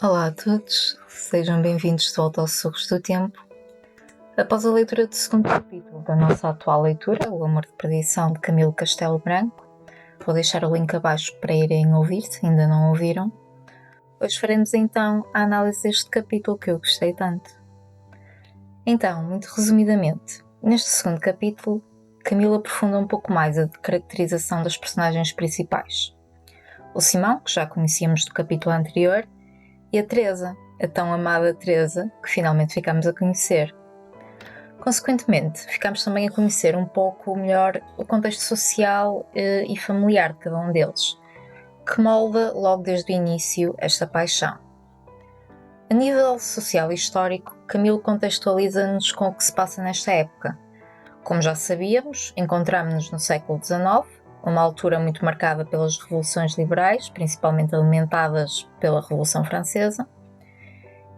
Olá a todos, sejam bem-vindos de volta ao Sussurros do Tempo. Após a leitura do segundo capítulo da nossa atual leitura, O Amor de Perdição, de Camilo Castelo Branco, vou deixar o link abaixo para irem ouvir, se ainda não ouviram. Hoje faremos então a análise deste capítulo que eu gostei tanto. Então, muito resumidamente, neste segundo capítulo, Camilo aprofunda um pouco mais a caracterização das personagens principais. O Simão, que já conhecíamos do capítulo anterior, e a Teresa, a tão amada Teresa, que finalmente ficamos a conhecer. Consequentemente, ficamos também a conhecer um pouco melhor o contexto social e familiar de cada um deles, que molda logo desde o início esta paixão. A nível social e histórico, Camilo contextualiza-nos com o que se passa nesta época. Como já sabíamos, encontramos-nos no século XIX, uma altura muito marcada pelas revoluções liberais, principalmente alimentadas pela Revolução Francesa,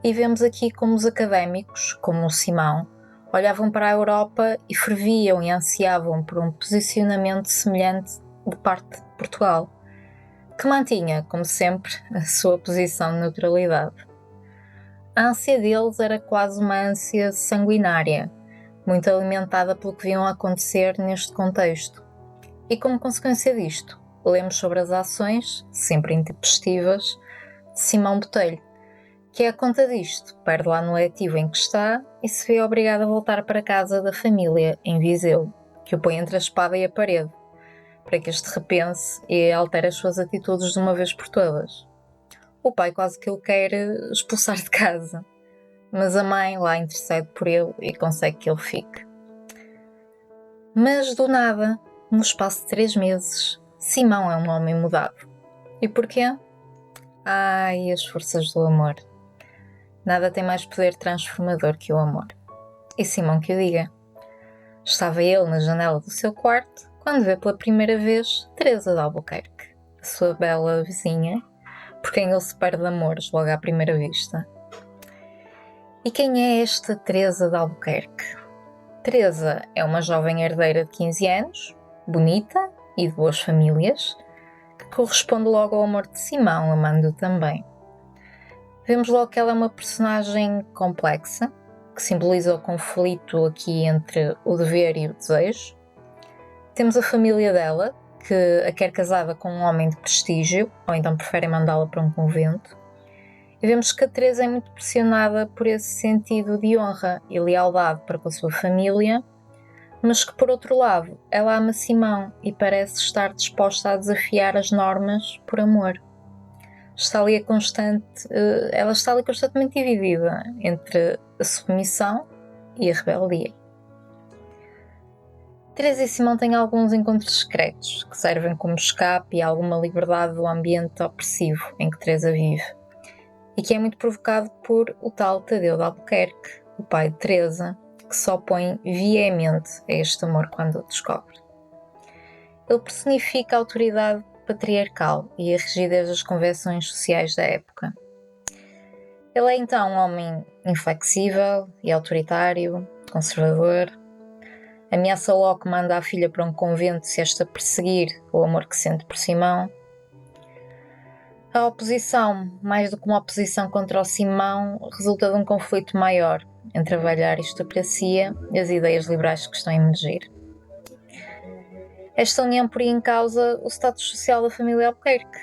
e vemos aqui como os académicos, como o Simão, olhavam para a Europa e ferviam e ansiavam por um posicionamento semelhante de parte de Portugal, que mantinha, como sempre, a sua posição de neutralidade. A ânsia deles era quase uma ânsia sanguinária, muito alimentada pelo que viam acontecer neste contexto. E como consequência disto, lemos sobre as ações, sempre intempestivas, de Simão Botelho, que é a conta disto, perde lá no letivo em que está e se vê obrigado a voltar para a casa da família, em Viseu, que o põe entre a espada e a parede, para que este repense e altere as suas atitudes de uma vez por todas. O pai quase que o quer expulsar de casa, mas a mãe lá intercede por ele e consegue que ele fique. Mas do nada, no espaço de 3 meses, Simão é um homem mudado. E porquê? Ai, as forças do amor. Nada tem mais poder transformador que o amor. E Simão que o diga. Estava ele na janela do seu quarto quando vê pela primeira vez Teresa de Albuquerque, a sua bela vizinha, por quem ele se perde de amores logo à primeira vista. E quem é esta Teresa de Albuquerque? Teresa é uma jovem herdeira de 15 anos, bonita e de boas famílias, que corresponde logo ao amor de Simão, amando-o também. Vemos logo que ela é uma personagem complexa, que simboliza o conflito aqui entre o dever e o desejo. Temos a família dela, que a quer casada com um homem de prestígio, ou então preferem mandá-la para um convento. E vemos que a Teresa é muito pressionada por esse sentido de honra e lealdade para com a sua família, mas que por outro lado, ela ama Simão e parece estar disposta a desafiar as normas por amor. Ela está ali constantemente dividida entre a submissão e a rebeldia. Teresa e Simão têm alguns encontros secretos que servem como escape e alguma liberdade do ambiente opressivo em que Teresa vive, e que é muito provocado por o tal Tadeu de Albuquerque, o pai de Teresa, que se opõe veemente a este amor quando o descobre. Ele personifica a autoridade patriarcal e a rigidez das convenções sociais da época. Ele é então um homem inflexível e autoritário, conservador. Ameaça logo que manda a filha para um convento se esta perseguir o amor que sente por Simão. A oposição, mais do que uma oposição contra o Simão, resulta de um conflito maior entre a velha aristocracia e as ideias liberais que estão a emergir. Esta união poria em causa o status social da família Albuquerque,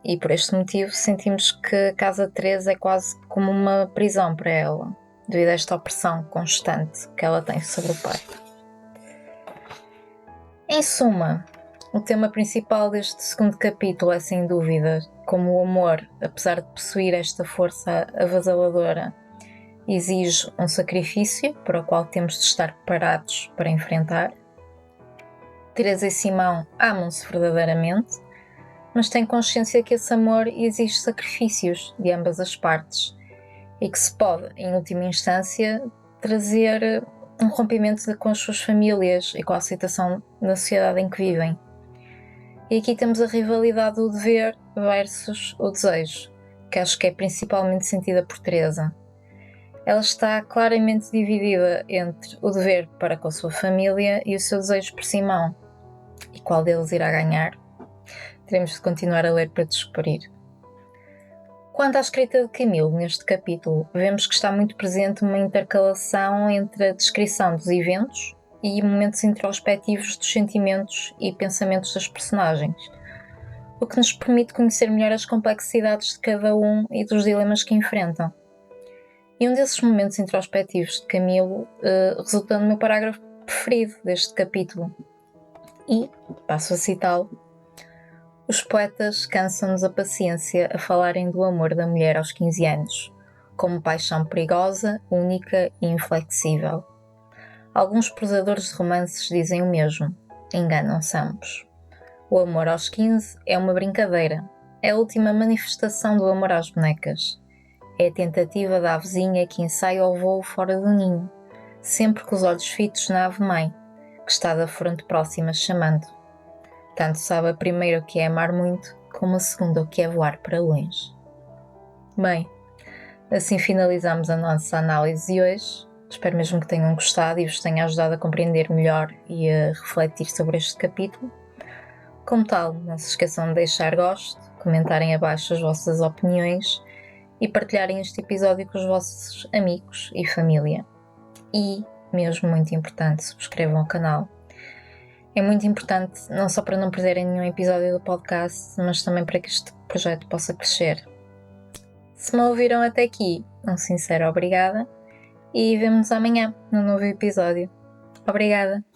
e por este motivo sentimos que a casa de Teresa é quase como uma prisão para ela, devido a esta opressão constante que ela tem sobre o pai. Em suma, o tema principal deste segundo capítulo é sem dúvida como o amor, apesar de possuir esta força avassaladora, exige um sacrifício para o qual temos de estar preparados para enfrentar. Teresa e Simão amam-se verdadeiramente, mas têm consciência que esse amor exige sacrifícios de ambas as partes e que se pode, em última instância, trazer um rompimento com as suas famílias e com a aceitação da sociedade em que vivem. E aqui temos a rivalidade do dever versus o desejo, que acho que é principalmente sentida por Teresa. Ela está claramente dividida entre o dever para com a sua família e o seu desejo por Simão. E qual deles irá ganhar? Teremos de continuar a ler para descobrir. Quanto à escrita de Camilo, neste capítulo, vemos que está muito presente uma intercalação entre a descrição dos eventos e momentos introspectivos dos sentimentos e pensamentos das personagens, o que nos permite conhecer melhor as complexidades de cada um e dos dilemas que enfrentam. E um desses momentos introspectivos de Camilo resulta no meu parágrafo preferido deste capítulo. E, passo a citá-lo: os poetas cansam-nos a paciência a falarem do amor da mulher aos 15 anos, como paixão perigosa, única e inflexível. Alguns prosadores de romances dizem o mesmo, enganam-se ambos. O amor aos 15 é uma brincadeira, é a última manifestação do amor às bonecas. É a tentativa da avezinha que ensaia o voo fora do ninho, sempre com os olhos fitos na ave-mãe, que está da fronte próxima chamando. Tanto sabe a primeira o que é amar muito, como a segunda o que é voar para longe. Bem, assim finalizamos a nossa análise de hoje. Espero mesmo que tenham gostado e vos tenha ajudado a compreender melhor e a refletir sobre este capítulo. Como tal, não se esqueçam de deixar gosto, comentarem abaixo as vossas opiniões e partilharem este episódio com os vossos amigos e família. E, mesmo muito importante, subscrevam o canal. É muito importante não só para não perderem nenhum episódio do podcast, mas também para que este projeto possa crescer. Se me ouviram até aqui, um sincero obrigada e vemo-nos amanhã no novo episódio. Obrigada!